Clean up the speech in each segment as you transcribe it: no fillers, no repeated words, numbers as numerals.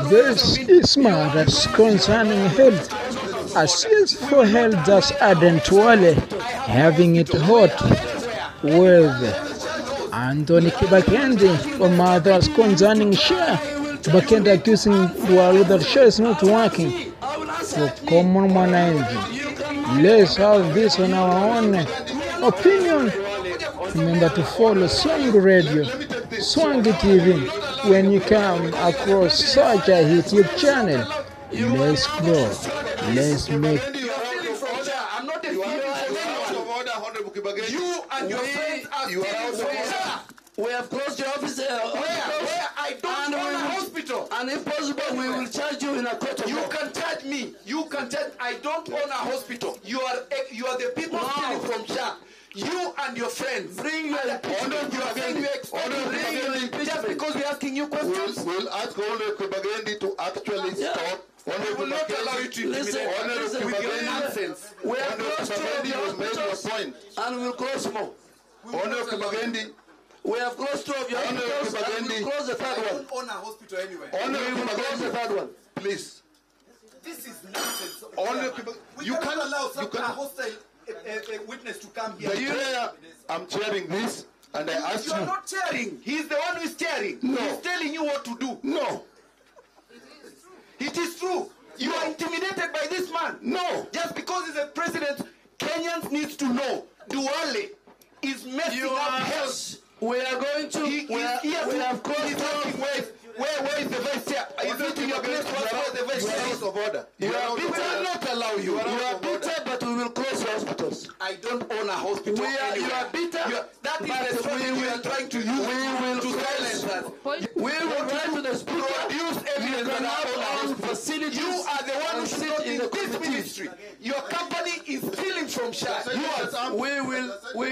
This is matters concerning health. Assist for Health thus Aden Tuale having it hot with Anthony Kibakendi for matters concerning share. Kibakendi accusing Dualu that share is not working for common management. Let's have this on our own opinion. Remember to follow Swang Radio, Swang TV. When you come across such a YouTube channel, let's grow. Let's make. I'm not a you and your friends are you are we have closed your office. Where I don't own a hospital. And if possible, we will charge you in a court of law. You can charge me. You can charge. I don't own a hospital. You are the people stealing from Shah. You and your friends bring your impeachment. You are saying you bring your impeachment just because we're asking you questions. We'll ask Honorable Kibakendi to actually stop. We will not allow you to intimidate with your nonsense. We have closed two of your hospitals and we will close more. Honorable Kibakendi. We have closed two of your hospitals and we will close the third one. I don't own a hospital anyway. We will close the third one. Please. This is nonsense. You can't allow a hostile witness to come here. The chair, I'm chairing this, and I asked you. You are not chairing. He's the one who is chairing. No. He's telling you what to do. No. It is true. You are intimidated by this man. No. Just because he's a president, Kenyans need to know Duale is messing up health. We are going to. We have closed. Where is the vice chair? Are you sitting your place? Where the vice chair? Out of order. We will not allow you. You are bitter, but we will close your hospitals. I don't own a hospital. You are bitter. That is the strategy we are trying to use. We will to silence us. We will write to the speaker. Produce evidence that our own facilities. You are the one who should not in this ministry. Your company is stealing from Shah. We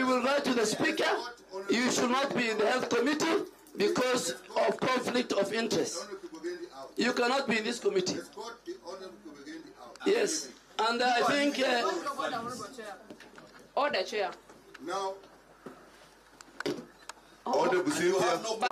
will write to the speaker. You should not be in the health committee because of conflict of interest. You cannot be in this committee. Yes, and I think. Order, Chair. Now. Order, Busia. But